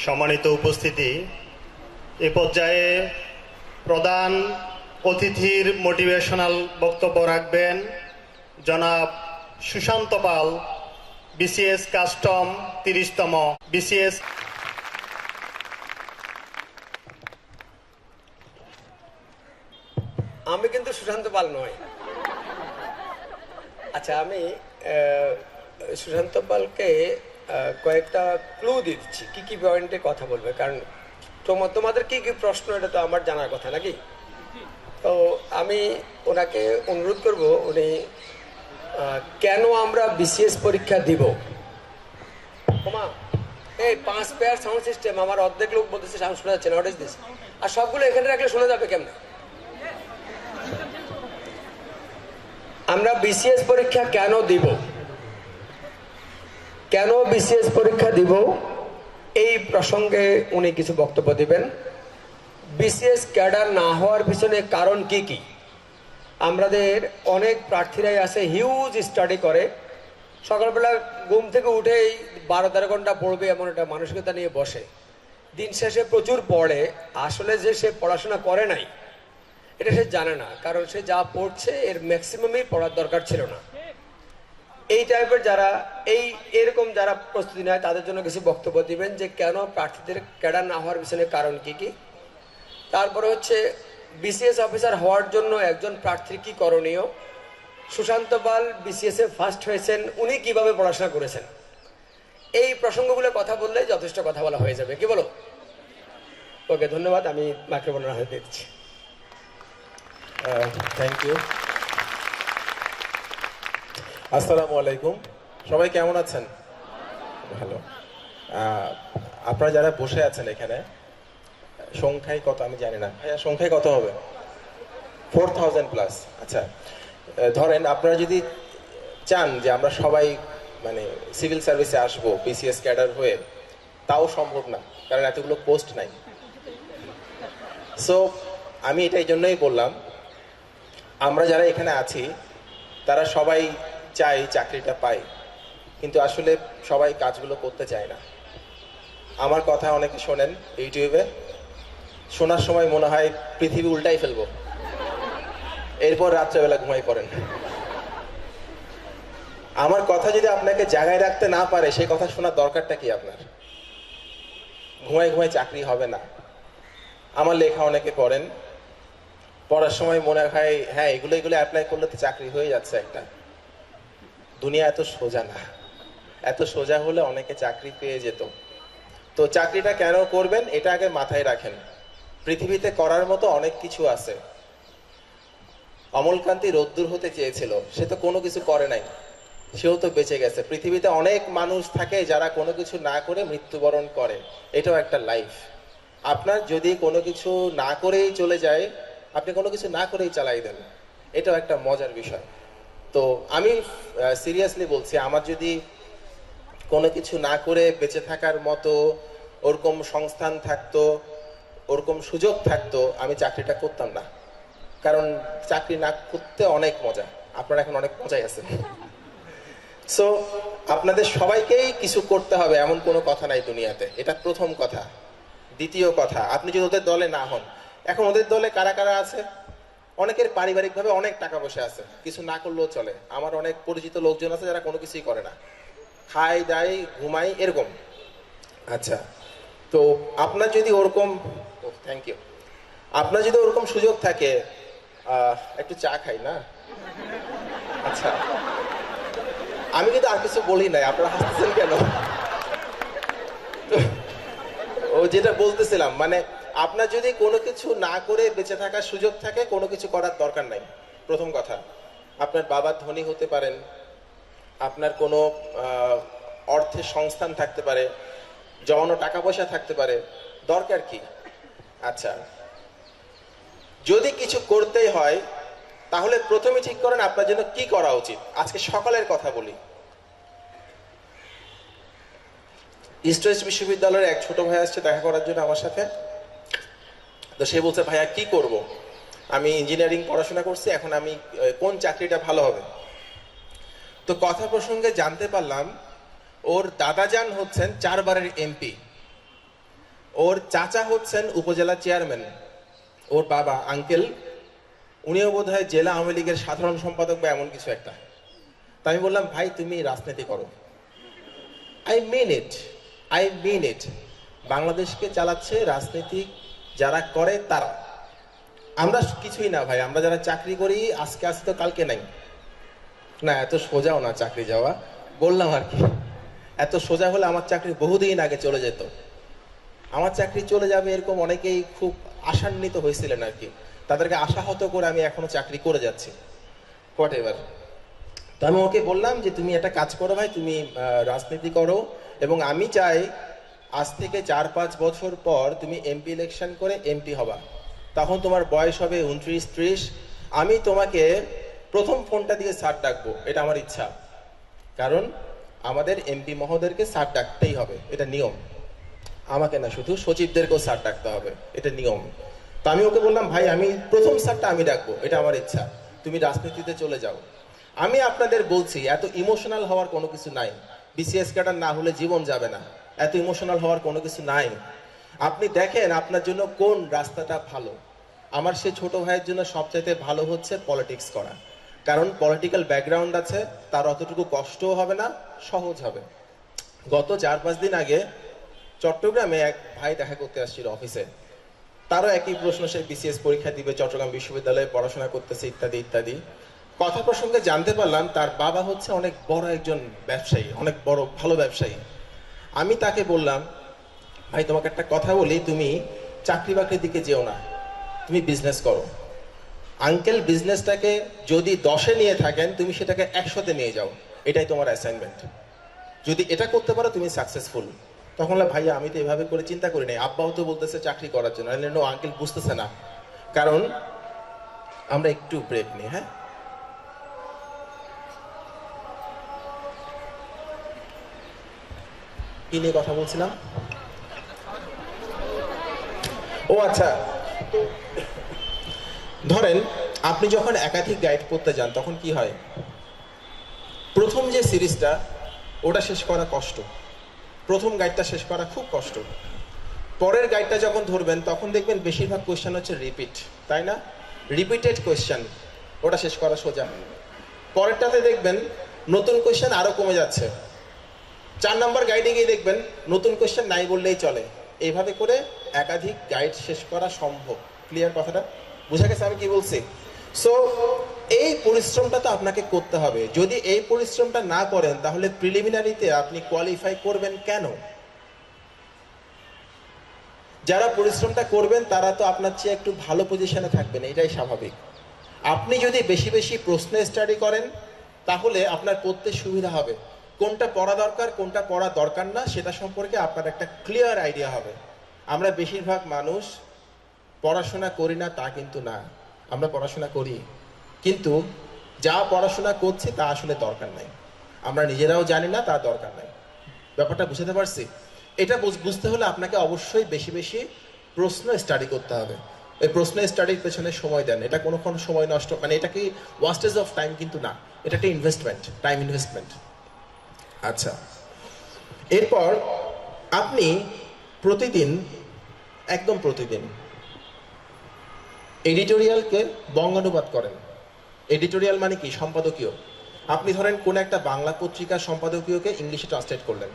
সম্মানিত উপস্থিতি, এ পর্যায়ে প্রধান অতিথির মোটিভেশনাল বক্তব্য রাখবেন জনাব সুশান্ত পাল, বিসিএস কাস্টম 30তম বিসিএস। আমি কিন্তু সুশান্ত পাল নয়। আচ্ছা, আমি সুশান্ত পালকে কয়েকটা ক্লু দিচ্ছি কি কি পয়েন্টে কথা বলবে, কারণ তোমাদের কি কি প্রশ্ন এটা তো আমার জানার কথা নাকি। তো আমি ওনাকে অনুরোধ করব, উনি কেন আমরা বিসিএস পরীক্ষা দিব। এই 5 পেয়ার সাউন্ড সিস্টেম, আমার অর্ধেক লোক বলতেছে সাউন্ড শোনা যাচ্ছে না, হোয়াট ইজ দিস? আর সবগুলো এখানে রাখলে শোনা যাবে কেমন? আমরা বিসিএস পরীক্ষা কেন দিব, কেন বিসিএস পরীক্ষা দিব, এই প্রসঙ্গে উনি কিছু বক্তব্য দিবেন। বিসিএস ক্যাডার না হওয়ার পিছনে কারণ কি কি। আমাদের অনেক প্রার্থীরাই আছে হিউজ স্টাডি করে, সকালবেলা ঘুম থেকে উঠেই 12-13 ঘন্টা পড়বে এমন একটা মানসিকতা নিয়ে বসে, দিন শেষে প্রচুর পড়ে, আসলে যে সে পড়াশোনা করে নাই এটা সে জানে না, কারণ সে যা পড়ছে এর ম্যাক্সিমামই পড়ার দরকার ছিল না। এই টাইপের যারা এরকম যারা প্রস্তুতি নেয় তাদের জন্য কিছু বক্তব্য দিবেন যে কেন প্রার্থীদের ক্যাডার না হওয়ার পিছনে কারণ কি কি। তারপরে হচ্ছে বিসিএস অফিসার হওয়ার জন্য একজন প্রার্থীর কি করণীয়। সুশান্ত পাল বিসিএস এ ফার্স্ট হয়েছেন, উনি কিভাবে পড়াশোনা করেছেন। এই প্রসঙ্গগুলো কথা বললেই যথেষ্ট কথা বলা হয়ে যাবে, কি বলো? ওকে, ধন্যবাদ। আমি মাইক্রোফোনের হাতে দিচ্ছি। Thank you. আসসালামু আলাইকুম, সবাই কেমন আছেন? ভালো। আপনারা যারা বসে আছেন এখানে সংখ্যায় কত আমি জানি না, ভাইয়া সংখ্যায় কত হবে? 4000+। আচ্ছা, ধরেন আপনারা যদি চান যে আমরা সবাই মানে সিভিল সার্ভিসে আসবো বিসিএস ক্যাডার হয়ে, তাও সম্ভব না, কারণ এতগুলো পোস্ট নাই। সো আমি এটা এই জন্যই বললাম, আমরা যারা এখানে আছি তারা সবাই চাই চাকরিটা পাই, কিন্তু আসলে সবাই কাজগুলো করতে চায় না। আমার কথা অনেকে শোনেন ইউটিউবে, শোনার সময় মনে হয় পৃথিবী উল্টাই ফেলবো, এরপর রাত্রেবেলা ঘুমাই পড়েন। আমার কথা যদি আপনাকে জায়গায় রাখতে না পারে, সেই কথা শোনার দরকারটা কি আপনার? ঘুমাই ঘুমাই চাকরি হবে না। আমার লেখা অনেকে পড়েন, পড়ার সময় মনে হয় হ্যাঁ এগুলো অ্যাপ্লাই করলে তো চাকরি হয়ে যাচ্ছে একটা। দুনিয়া এত সোজা না, এত সোজা হলে অনেকে চাকরি পেয়ে যেত। তো চাকরিটা কেন করবেন এটা আগে মাথায় রাখেন। পৃথিবীতে করার মতো অনেক কিছু আছে। অমলকান্তি রোদ্দুর হতে চেয়েছিল, সে তো কোনো কিছু করে নাই, সেও তো বেঁচে গেছে। পৃথিবীতে অনেক মানুষ থাকে যারা কোনো কিছু না করে মৃত্যুবরণ করে, এটাও একটা লাইফ। আপনার যদি কোনো কিছু না করেই চলে যায়, আপনি কোনো কিছু না করেই চালাই দেন, এটাও একটা মজার বিষয়। তো আমি সিরিয়াসলি বলছি, আমার যদি কোনো কিছু না করে বেঁচে থাকার মতো ওরকম সংস্থান থাকতো, ওরকম সুযোগ থাকতো, আমি চাকরিটা করতাম না। কারণ চাকরি না করতে অনেক মজা, আপনারা এখন অনেক মজাই আছেন। সো আপনাদের সবাইকেই কিছু করতে হবে এমন কোনো কথা নাই দুনিয়াতে, এটা প্রথম কথা। দ্বিতীয় কথা, আপনি যদি ওদের দলে না হন, এখন ওদের দলে কারা কারা আছে? অনেকের পারিবারিকভাবে অনেক টাকা পয়সা আছে, কিছু না করলেও চলে। আমার অনেক পরিচিত লোকজন আছে যারা কোনো কিছুই করে না, খাই দাই ঘুমাই এরকম। আচ্ছা, তো আপনার যদি ওরকম, থ্যাংক ইউ, আপনার যদি ওরকম সুযোগ থাকে, একটু চা খাই না? আচ্ছা, আমি কিন্তু আর কিছু বলি নাই, আপনারা হাসতেছেন কেন? ও যেটা বলতেছিলাম, মানে আপনার যদি কোনো কিছু না করে বেঁচে থাকার সুযোগ থাকে, কোনো কিছু করার দরকার নাই। প্রথম কথা, আপনার বাবা ধনী হতে পারেন, আপনার কোনো অর্থের সংস্থান থাকতে পারে, জমানো টাকা পয়সা থাকতে পারে, দরকার কি? আচ্ছা, যদি কিছু করতেই হয় তাহলে প্রথমে ঠিক করেন আপনার জন্য কি করা উচিত। আজকে সকালের কথা বলি, ইস্ট ওয়েস্ট বিশ্ববিদ্যালয়ের এক ছোট ভাই আসছে দেখা করার জন্য আমার সাথে। তো সে বলছে, ভাইয়া কি করব, আমি ইঞ্জিনিয়ারিং পড়াশোনা করছি, এখন আমি কোন চাকরিটা ভালো হবে। তো কথা প্রসঙ্গে জানতে পারলাম ওর দাদাজান হচ্ছেন 4 বারের এমপি। ওর চাচা হচ্ছেন উপজেলা চেয়ারম্যান, ওর বাবা আঙ্কেল উনিও বোধ হয় জেলা আওয়ামী লীগের সাধারণ সম্পাদক বা এমন কিছু একটা। তাই আমি বললাম ভাই তুমি রাজনীতি করো। আই মিন ইট। বাংলাদেশকে চালাচ্ছে রাজনীতি যারা করে তারা, আমরা কিছুই না ভাই। আমরা যারা চাকরি করি আজকে আসি তো কালকে নাই না, এত সোজাও না চাকরি যাওয়া, বললাম আর কি। এত সোজা হলে আমার চাকরি বহুদিন আগে চলে যেত। আমার চাকরি চলে যাবে এরকম অনেকেই খুব আশান্বিত হয়েছিলেন আর কি, তাদেরকে আশাহত করে আমি এখনো চাকরি করে যাচ্ছি, হোয়াট এভার। তো আমি ওকে বললাম যে তুমি একটা কাজ করো ভাই, তুমি রাজনীতি করো, এবং আমি চাই আজ থেকে 4-5 বছর পর তুমি এমপি ইলেকশন করে এমপি হবা। তখন তোমার বয়স হবে 29-30। আমি তোমাকে প্রথম ফোনটা দিয়ে স্যার ডাকবো, এটা আমার ইচ্ছা। কারণ আমাদের এমপি মহোদয়কে স্যার ডাকতেই হবে, এটা নিয়ম। আমাকে না, শুধু সচিবদেরকেও স্যার ডাকতে হবে, এটা নিয়ম। তো আমি ওকে বললাম ভাই আমি প্রথম স্যারটা আমি ডাকবো, এটা আমার ইচ্ছা, তুমি রাজনীতিতে চলে যাও। আমি আপনাদের বলছি এত ইমোশনাল হওয়ার কোনো কিছু নাই। বিসিএস ক্যাডার না হলে জীবন যাবে না, এত ইমোশনাল হওয়ার কোনো কিছু নাই। আপনি দেখেন আপনার জন্য কোন রাস্তাটা ভালো। আমার সে ছোট ভাইয়ের জন্য সবচাইতে ভালো হচ্ছে পলিটিক্স করা, কারণ পলিটিক্যাল ব্যাকগ্রাউন্ড আছে, তার অতটুকু কষ্টও হবে না, সহজ হবে। গত 4-5 দিন আগে চট্টগ্রামে এক ভাই দেখা করতে আসছিল অফিসে, তারও একই প্রশ্ন, সে বিসিএস পরীক্ষা দিবে, চট্টগ্রাম বিশ্ববিদ্যালয়ে পড়াশোনা করতেছে ইত্যাদি ইত্যাদি। কথা প্রসঙ্গে জানতে পারলাম তার বাবা হচ্ছে অনেক বড় একজন ব্যবসায়ী, অনেক বড় ভালো ব্যবসায়ী। আমি তাকে বললাম ভাই তোমাকে একটা কথা বলি, তুমি চাকরি বাকরির দিকে যেও না, তুমি বিজনেস করো। আঙ্কেল বিজনেসটাকে যদি 10-এ নিয়ে থাকেন তুমি সেটাকে 100-তে নিয়ে যাও, এটাই তোমার অ্যাসাইনমেন্ট। যদি এটা করতে পারো তুমি সাকসেসফুল। তখন ভাইয়া আমি তো এভাবে করে চিন্তা করি নাই, আব্বাও তো বলতেছে চাকরি করার জন্য। নো আঙ্কেল বুঝতেছে না, কারণ আমরা একটু ব্রেক নিই। হ্যাঁ, কি নিয়ে কথা বলছিলাম? ও আচ্ছা, ধরেন আপনি যখন একাধিক গাইড পড়তে যান তখন কি হয়, প্রথম যে সিরিজটা ওটা শেষ করা কষ্ট, প্রথম গাইডটা শেষ করা খুব কষ্ট। পরের গাইডটা যখন ধরবেন তখন দেখবেন বেশিরভাগ কোয়েশ্চেন হচ্ছে রিপিট, তাই না? রিপিটেড কোয়েশ্চেন, ওটা শেষ করা সোজা। পরেরটাতে দেখবেন নতুন কোয়েশ্চেন আরো কমে যাচ্ছে। 4 নম্বর গাইডে গিয়ে দেখবেন নতুন কোয়েশ্চেন নাই বললেই চলে। এইভাবে করে একাধিক গাইড শেষ করা সম্ভব। ক্লিয়ার কথাটা? বুঝা গেছে আমি কি বলছি? সো এই পরিশ্রমটা তো আপনাকে করতে হবে। যদি এই পরিশ্রমটা না করেন তাহলে প্রিলিমিনারিতে আপনি কোয়ালিফাই করবেন কেন? যারা পরিশ্রমটা করবেন তারা তো আপনার চেয়ে একটু ভালো পজিশনে থাকবেন, এটাই স্বাভাবিক। আপনি যদি বেশি বেশি প্রশ্ন স্টাডি করেন তাহলে আপনার পড়তে সুবিধা হবে। কোনটা পড়া দরকার কোনটা পড়া দরকার না সেটা সম্পর্কে আপনার একটা ক্লিয়ার আইডিয়া হবে। আমরা বেশিরভাগ মানুষ পড়াশোনা করি না তা কিন্তু না, আমরা পড়াশোনা করি, কিন্তু যা পড়াশোনা করছি তা আসলে দরকার নাই। আমরা নিজেরাও জানি না, তা দরকার নাই। ব্যাপারটা বুঝতে পারছি? এটা বুঝতে হলে আপনাকে অবশ্যই বেশি বেশি প্রশ্ন স্টাডি করতে হবে। এই প্রশ্ন স্টাডির পেছনে সময় দেন, এটা কোনো সময় নষ্ট, মানে এটা কি ওয়াস্টেজ অফ টাইম কিন্তু না, এটা একটা ইনভেস্টমেন্ট, টাইম ইনভেস্টমেন্ট। আচ্ছা, এরপর আপনি প্রতিদিন, একদম প্রতিদিন এডিটোরিয়ালকে বঙ্গানুবাদ করেন। এডিটোরিয়াল মানে কি? সম্পাদকীয়। আপনি ধরেন কোন একটা বাংলা পত্রিকার সম্পাদকীয়কে ইংলিশে ট্রান্সলেট করলেন,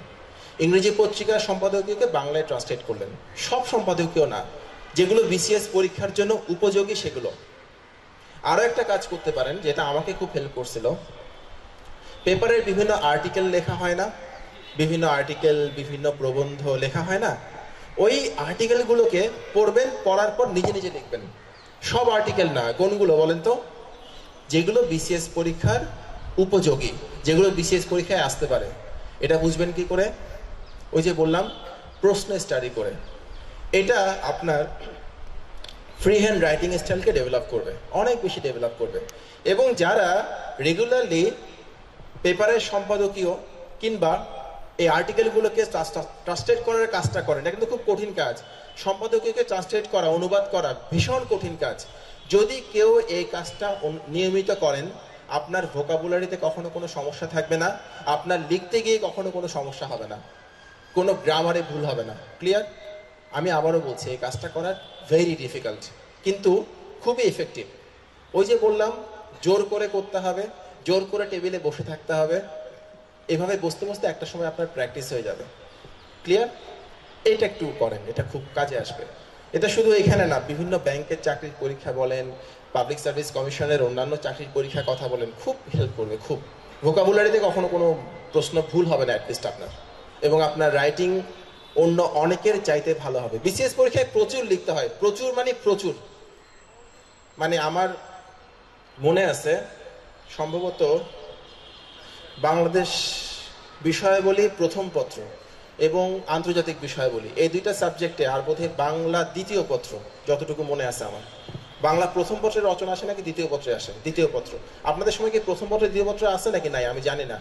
ইংরেজি পত্রিকার সম্পাদকীয়কে বাংলায় ট্রান্সলেট করলেন। সব সম্পাদকীয় না, যেগুলো বিসিএস পরীক্ষার জন্য উপযোগী সেগুলো। আরও একটা কাজ করতে পারেন যেটা আমাকে খুব হেল্প করছিল, পেপারের বিভিন্ন আর্টিকেল লেখা হয় না, বিভিন্ন আর্টিকেল বিভিন্ন প্রবন্ধ লেখা হয় না, ওই আর্টিকেলগুলোকে পড়বেন, পড়ার পর নিজে নিজে লিখবেন। সব আর্টিকেল না, কোনগুলো বলেন তো? যেগুলো বিসিএস পরীক্ষার উপযোগী, যেগুলো বিসিএস পরীক্ষায় আসতে পারে। এটা বুঝবেন কি করে? ওই যে বললাম, প্রশ্ন স্টাডি করে। এটা আপনার ফ্রি হ্যান্ড রাইটিং স্টাইলকে ডেভেলপ করবে, অনেক বেশি ডেভেলপ করবে। এবং যারা রেগুলারলি পেপারের সম্পাদকীয় কিংবা এই আর্টিকেলগুলোকে ট্রান্সলেট করার কাজটা করেন, এটা কিন্তু খুব কঠিন কাজ। সম্পাদকীয়কে ট্রান্সলেট করা, অনুবাদ করা ভীষণ কঠিন কাজ। যদি কেউ এই কাজটা নিয়মিত করেন, আপনার ভোকাবুলারিতে কখনো কোনো সমস্যা থাকবে না, আপনার লিখতে গিয়ে কখনো কোনো সমস্যা হবে না, কোনো গ্রামারে ভুল হবে না। ক্লিয়ার? আমি আবারও বলছি এই কাজটা করা ভেরি ডিফিকাল্ট, কিন্তু খুবই এফেক্টিভ। ওই যে বললাম, জোর করে করতে হবে, জোর করে টেবিলে বসে থাকতে হবে, এভাবে বসতে বসতে একটা সময় আপনার প্র্যাকটিস হয়ে যাবে। ক্লিয়ার? এটা একটু করেন, এটা খুব কাজে আসবে। এটা শুধু এখানে না, বিভিন্ন ব্যাংকের চাকরির পরীক্ষা বলেন, পাবলিক সার্ভিস কমিশনের অন্যান্য চাকরির পরীক্ষার কথা বলেন, খুব হেল্প করবে। খুব ভোকাবুলারিতে কখনো কোনো প্রশ্ন ভুল হবে না অ্যাটলিস্ট আপনার, এবং আপনার রাইটিং অন্য অনেকের চাইতে ভালো হবে। বিসিএস পরীক্ষায় প্রচুর লিখতে হয়, প্রচুর মানে প্রচুর। মানে আমার মনে আছে সম্ভবত বাংলাদেশ বিষয়াবলী প্রথম পত্র এবং আন্তর্জাতিক বিষয়াবলী, এই দুইটা সাবজেক্টে, আর বোধহয় বাংলা দ্বিতীয় পত্র, যতটুকু মনে আছে আমার। বাংলা প্রথম পত্রের রচনা আসে নাকি দ্বিতীয় পত্রে আসে? দ্বিতীয় পত্র। আপনাদের সময় কি প্রথম পত্র দ্বিতীয় পত্র আছে নাকি নাই আমি জানি না।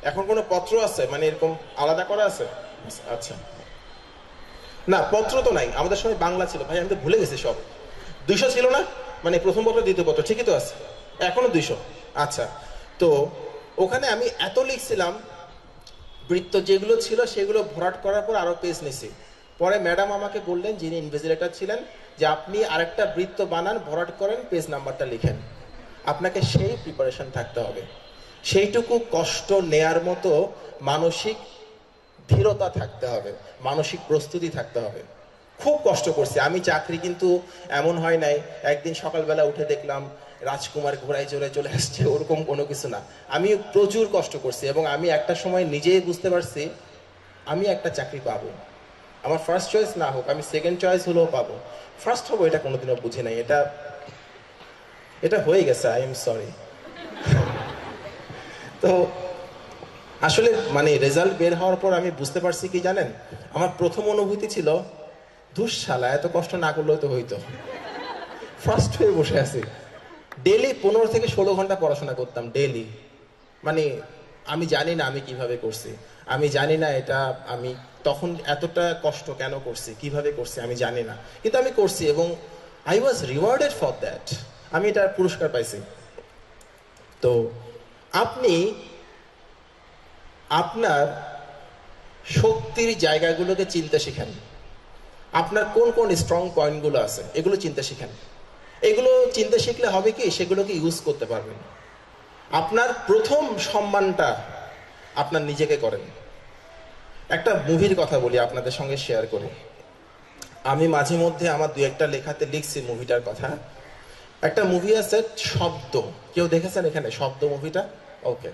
এখন কোনো পত্র আছে মানে এরকম আলাদা করা আছে? আচ্ছা, না পত্র তো নাই, আমাদের সময় বাংলা ছিল। ভাই আমি তো ভুলে গেছি সব। 200 ছিল না? মানে প্রথম পত্র দ্বিতীয় পত্র ঠিকই তো আছে, এখনো 200। আচ্ছা, তো ওখানে আমি এত লিখছিলাম, বৃত্ত যেগুলো ছিল সেগুলো ভরাট করার পর আরো পেজ নিছি। পরে ম্যাডাম আমাকে বললেন, যিনি ইনভিজিলেটর ছিলেন, যে আপনি আরেকটা বৃত্ত বানান, ভরাট করেন, পেজ নাম্বারটা লিখেন। আপনাকে সেই প্রিপারেশন থাকতে হবে, সেইটুকু কষ্ট নেয়ার মতো মানসিক দৃঢ়তা থাকতে হবে, মানসিক প্রস্তুতি থাকতে হবে। খুব কষ্ট করছি আমি। চাকরি কিন্তু এমন হয় নাই একদিন সকালবেলা উঠে দেখলাম রাজকুমার ঘোড়ায় চড়ে চলে আসছে, ওরকম কোনো কিছু না। আমি প্রচুর কষ্ট করছি, এবং আমি একটা সময় নিজেই বুঝতে পারছি আমি একটা চাকরি পাবো। আমার ফার্স্ট চয়েস না হোক, আমি সেকেন্ড চয়েস হলেও পাবো। ফার্স্ট হবো এটা কোনোদিনও বুঝি নাই। এটা হয়ে গেছে, আই এম সরি। তো আসলে মানে রেজাল্ট বের হওয়ার পর আমি বুঝতে পারছি কি জানেন, আমার প্রথম অনুভূতি ছিল, ধুস শালা, এত কষ্ট না করলেও তো হইতো। ফার্স্ট হয়ে বসে আছি। ডেলি 15 থেকে 16 ঘন্টা পড়াশোনা করতাম ডেলি। মানে আমি জানি না আমি কিভাবে করছি, আমি জানি না এটা আমি তখন এতটা কষ্ট কেন করছি, কিভাবে করছি আমি জানি না, কিন্তু আমি করছি, এবং I was rewarded for that. আমি এটার পুরস্কার পাইছি। তো আপনি আপনার শক্তির জায়গাগুলোকে চিনতে শিখেন। আপনার কোন কোন স্ট্রং পয়েন্টগুলো আছে এগুলো চিনতে শিখেন। এগুলো চিনতে শিখলে হবে কি, সেগুলোকে ইউজ করতে পারবেন। আপনার প্রথম সম্মানটা আপনার নিজেকে করেন। একটা মুভির কথা বলি, আপনাদের সঙ্গে শেয়ার করি। আমি মাঝে মধ্যে আমার 2-1টা লেখাতে লিখছি মুভিটার কথা। একটা মুভি আছে শব্দ, কেউ দেখেছেন এখানে শব্দ মুভিটা? ওকে,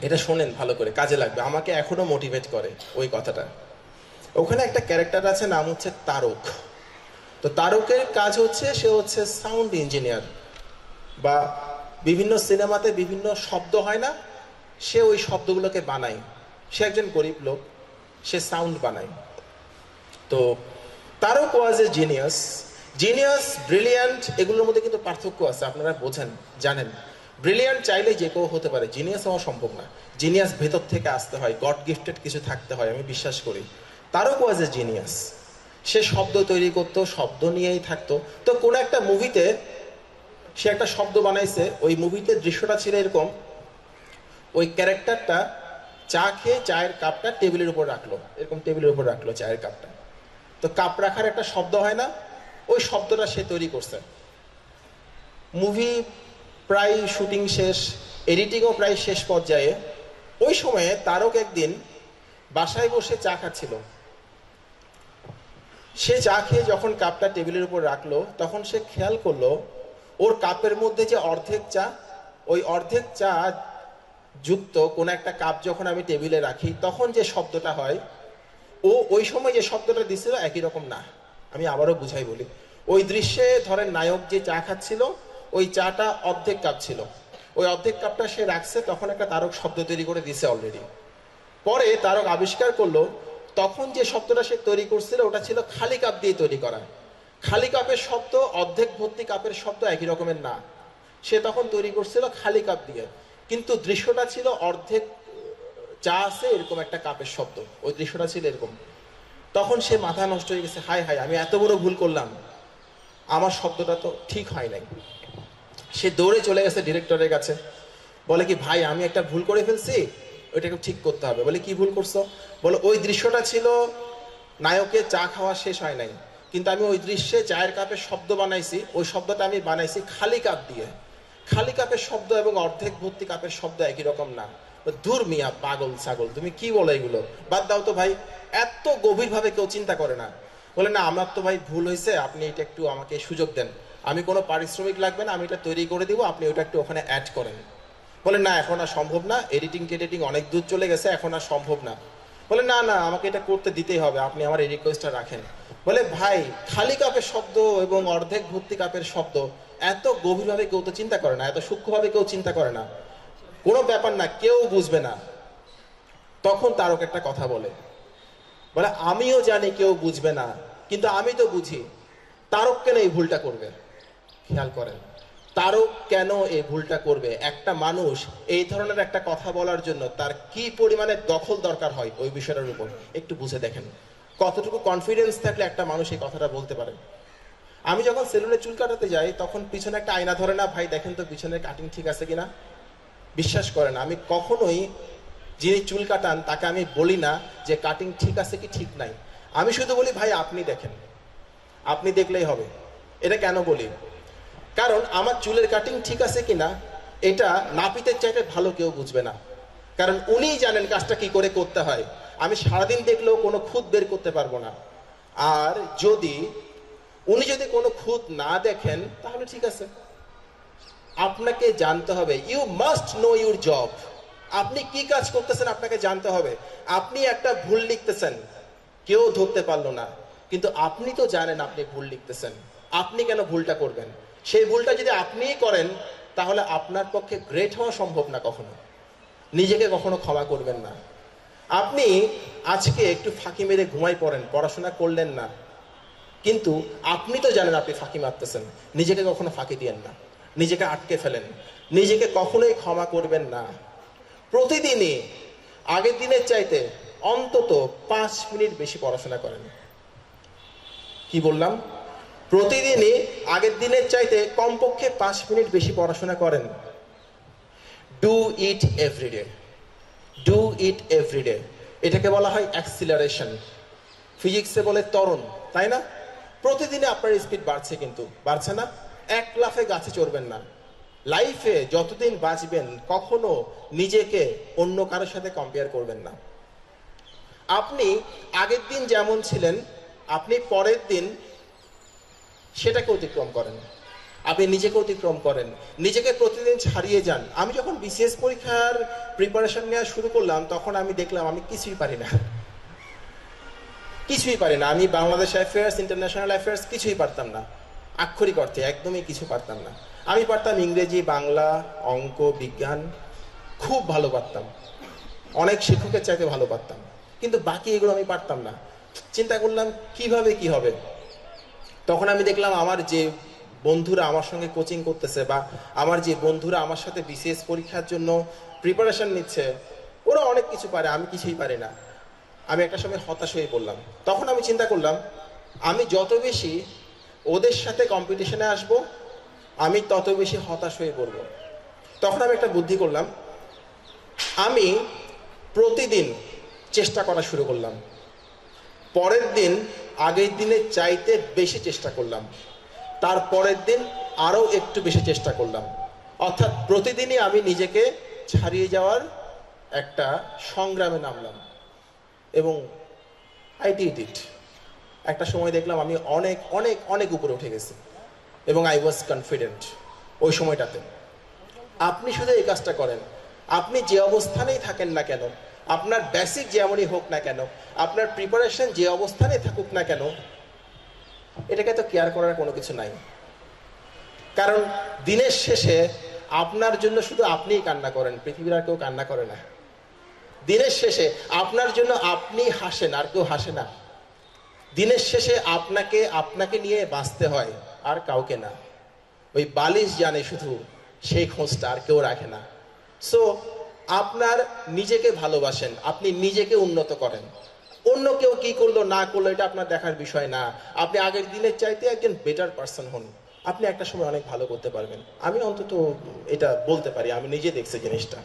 এটা শোনেন ভালো করে, কাজে লাগবে, আমাকে এখনো মোটিভেট করে ওই কথাটা। ওখানে একটা ক্যারেক্টার আছে, নাম হচ্ছে তারক। তো তারকের কাজ হচ্ছে, সে হচ্ছে সাউন্ড ইঞ্জিনিয়ার, বা বিভিন্ন সিনেমাতে বিভিন্ন শব্দ হয় না, সে ওই শব্দগুলোকে বানায়। সে একজন গরিব লোক, সে সাউন্ড বানায়। তো তারক ওয়াজ এ জিনিয়াস। জিনিয়াস, ব্রিলিয়ান্ট, এগুলোর মধ্যে কিন্তু পার্থক্য আছে, আপনারা বোঝেন, জানেন। ব্রিলিয়ান্ট চাইলে যে কেউ হতে পারে, জিনিয়াস হওয়া সম্ভব না। জিনিয়াস ভেতর থেকে আসতে হয়, গড গিফটেড কিছু থাকতে হয়, আমি বিশ্বাস করি। তারক ওয়াজ এ জিনিয়াস। সে শব্দ তৈরি করতো, শব্দ নিয়েই থাকতো। তো কোন একটা মুভিতে সে একটা শব্দ বানাইছে, ওই মুভিতে দৃশ্যটা ছিল এরকম, ওই ক্যারেক্টারটা চা খেয়ে চায়ের কাপটা টেবিলের উপর রাখলো, এরকম টেবিলের উপর রাখলো চায়ের কাপটা। তো কাপ রাখার একটা শব্দ হয় না, ওই শব্দটা সে তৈরি করছে। মুভি প্রায় শুটিং শেষ, এডিটিংও প্রায় শেষ পর্যায়ে। ওই সময়ে তারক একদিন বাসায় বসে চা খাচ্ছিল। সে চা খেয়ে যখন কাপটা টেবিলের উপর রাখলো, তখন সে খেয়াল করলো ওর কাপের মধ্যে যে অর্ধেক চা, ওই অর্ধেক চা যুক্ত কোন একটা কাপ যখন আমি টেবিলে রাখি, তখন যে শব্দটা হয়, ও ওই সময় যে শব্দটা দিছিল একই রকম না। আমি আবারও বুঝাই বলি। ওই দৃশ্যে ধরেন নায়ক যে চা খাচ্ছিল, ওই চাটা অর্ধেক কাপ ছিল, ওই অর্ধেক কাপটা সে রাখছে, তখন একটা তারক শব্দ তৈরি করে দিছে অলরেডি। পরে তারক আবিষ্কার করলো, তখন যে শব্দটা সে তৈরি করছিল ওটা ছিল খালি কাপ দিয়ে তৈরি করা। খালি কাপের শব্দ, অর্ধেক ভর্তি কাপের শব্দ একই রকমের না। সে তখন তৈরি করছিল খালি কাপ দিয়ে, কিন্তু দৃশ্যটা ছিল অর্ধেক চা আছে এরকম একটা কাপের শব্দ, ওই দৃশ্যটা ছিল এরকম। তখন সে মাথা নষ্ট হয়ে গেছে, হায় হায় আমি এত বড় ভুল করলাম, আমার শব্দটা তো ঠিক হয় নাই। সে দৌড়ে চলে গেছে ডিরেক্টরের কাছে, বলে কি ভাই আমি একটা ভুল করে ফেলছি, ওইটাকে ঠিক করতে হবে। বলে কি ভুল করছো? বলে ওই দৃশ্যটা ছিল নায়কের চা খাওয়া শেষ হয় নাই, কিন্তু আমি ওই দৃশ্যে চায়ের কাপের শব্দ বানাইছি, ওই শব্দটা আমি বানাইছি খালি কাপ দিয়ে। খালি কাপের শব্দ এবং অর্ধেক ভর্তি কাপের শব্দ একই রকম না। দূর মিয়া, পাগল ছাগল, তুমি কি বলো এগুলো, বাদ দাও তো ভাই। এত গভীরভাবে কেউ চিন্তা করে না। বলে না আমার তো ভাই ভুল হয়েছে, আপনি এটা একটু আমাকে সুযোগ দেন, আমি কোনো পারিশ্রমিক লাগবে না, আমি এটা তৈরি করে দিব, আপনি ওটা একটু ওখানে অ্যাড করেন। বলে না এখন আর সম্ভব না, এডিটিং অনেক দূর চলে গেছে, এখন আর সম্ভব না। বলে না না আমাকে এটা করতে দিতেই হবে, আপনি আমার এই রিকোয়েস্টটা রাখেন। বলে ভাই খালি কাপের শব্দ এবং অর্ধেক ভর্তি কাপের শব্দ এত গভীরভাবে কেউ তো চিন্তা করে না, এত সূক্ষ্মভাবে কেউ চিন্তা করে না, কোনো ব্যাপার না, কেউ বুঝবে না। তখন তারক একটা কথা বলে, বলে আমিও জানি কেউ বুঝবে না, কিন্তু আমি তো বুঝি। তারক কেন এই ভুলটা করবে? খেয়াল করেন, তারক কেন এই ভুলটা করবে? একটা মানুষ এই ধরনের একটা কথা বলার জন্য তার কি পরিমাণে দখল দরকার হয় ওই বিষয়টার উপর একটু বুঝে দেখেন। কতটুকু কনফিডেন্স থাকলে একটা মানুষ এই কথাটা বলতে পারে। আমি যখন সেলুনে চুল কাটাতে যাই তখন পিছনে একটা আয়না ধরে না, ভাই দেখেন তো পিছনের কাটিং ঠিক আছে কিনা। বিশ্বাস করেন আমি কখনোই যিনি চুল কাটান তাকে আমি বলি না যে কাটিং ঠিক আছে কি ঠিক নাই, আমি শুধু বলি ভাই আপনি দেখেন, আপনি দেখলেই হবে। এটা কেন বলি? কারণ আমার চুলের কাটিং ঠিক আছে কিনা এটা নাপিতের চাইতে ভালো কেউ বুঝবে না, কারণ উনিই জানেন কাজটা কি করে করতে হয়। আমি সারাদিন দেখলেও কোনো খুঁত বের করতে পারবো না। আর উনি যদি কোনো খুঁত না দেখেন তাহলে ঠিক আছে, আপনাকে জানতে হবে, you must know your job. আপনি কি কাজ করতেছেন আপনাকে জানতে হবে। আপনি একটা ভুল লিখতেছেন, কেউ ধরতে পারলো না, কিন্তু আপনি তো জানেন আপনি ভুল লিখতেছেন, আপনি কেন ভুলটা করবেন? সেই ভুলটা যদি আপনিই করেন তাহলে আপনার পক্ষে গ্রেট হওয়া সম্ভব না কখনো, নিজেকে কখনো ক্ষমা করবেন না। আপনি আজকে একটু ফাঁকি মেরে ঘুমাই পড়েন, পড়াশোনা করলেন না, কিন্তু আপনি তো জানেন আপনি ফাঁকি মারতেছেন, নিজেকে কখনো ফাঁকি দিয়েন না, নিজেকে আটকে ফেলেন, নিজেকে কখনোই ক্ষমা করবেন না। প্রতিদিনই আগের দিনের চাইতে অন্তত 5 মিনিট বেশি পড়াশোনা করেন। কি বললাম? প্রতিদিনই আগের দিনের চাইতে কমপক্ষে 5 মিনিট বেশি পড়াশোনা করেন। Do it everyday, do it everyday. এটাকে বলা হয় অ্যাক্সিলারেশন, ফিজিক্সে বলে ত্বরণ, তাই না? প্রতিদিনে আপনার স্পিড বাড়ছে, কিন্তু বাড়ছে না। এক লাফে গাছে চড়বেন না। লাইফে যতদিন বাঁচবেন কখনো নিজেকে অন্য কারোর সাথে কম্পেয়ার করবেন না। আপনি আগের দিন যেমন ছিলেন আপনি পরের দিন সেটাকে অতিক্রম করেন, আপনি নিজেকে অতিক্রম করেন, নিজেকে প্রতিদিন ছাড়িয়ে যান। আমি যখন বিসিএস পরীক্ষার প্রিপারেশন নেওয়া শুরু করলাম তখন আমি দেখলাম আমি কিছুই পারি না, কিছুই পারি না। আমি বাংলাদেশ অ্যাফেয়ার্স, ইন্টারন্যাশনাল অ্যাফেয়ার্স কিছুই পারতাম না, আক্ষরিক অর্থে একদমই কিছু পারতাম না। আমি পারতাম ইংরেজি, বাংলা, অঙ্ক, বিজ্ঞান খুব ভালো পারতাম, অনেক শিক্ষকের চাইতে ভালো পারতাম, কিন্তু বাকি এগুলো আমি পারতাম না। চিন্তা করলাম কিভাবে কি হবে। তখন আমি দেখলাম আমার যে বন্ধুরা আমার সঙ্গে কোচিং করতেছে বা আমার যে বন্ধুরা আমার সাথে বিসিএস পরীক্ষার জন্য প্রিপারেশন নিচ্ছে, ওরা অনেক কিছু পারে, আমি কিছুই পারি না। আমি একটা সময় হতাশ হয়ে পড়লাম। তখন আমি চিন্তা করলাম আমি যত বেশি ওদের সাথে কম্পিটিশনে আসব আমি তত বেশি হতাশ হয়ে পড়ব। তখন আমি একটা বুদ্ধি করলাম, আমি প্রতিদিন চেষ্টা করা শুরু করলাম। পরের দিন আগের দিনের চাইতে বেশি চেষ্টা করলাম, তার পরের দিন আরও একটু বেশি চেষ্টা করলাম। অর্থাৎ প্রতিদিনই আমি নিজেকে ছাড়িয়ে যাওয়ার একটা সংগ্রামে নামলাম এবং আই ডিড ইট। একটা সময় দেখলাম আমি অনেক অনেক অনেক উপরে উঠে গেছি এবং আই ওয়াজ কনফিডেন্ট ওই সময়টাতে। আপনি শুধু এই কাজটা করেন, আপনি যে অবস্থানেই থাকেন না কেন, আপনার বেসিক যেমনই হোক না কেন, আপনার প্রিপারেশন যে অবস্থানে থাকুক না কেন, এটাকে তো কেয়ার করার কোনো কিছু নাই। কারণ দিনের শেষে আপনার জন্য শুধু আপনিই কান্না করেন, পৃথিবীর আর কেউ কান্না করে না। দিনের শেষে আপনার জন্য আপনি হাসেন, আর কেউ হাসে না। দিনের শেষে আপনাকে নিয়ে বাঁচতে হয়, আর কাউকে না। ওই বালিশ জানে শুধু, সেই খোঁজটা আর কেউ রাখে না। সো আপনার নিজেকে ভালোবাসেন, আপনি নিজেকে উন্নত করেন। অন্য কেউ কি করলো না করলো এটা আপনার দেখার বিষয় না। আপনি আগের দিনের চাইতে একজন বেটার পারসন হন, আপনি একটা সময় অনেক ভালো করতে পারবেন। আমি অন্তত এটা বলতে পারি, আমি নিজে দেখছি জিনিসটা।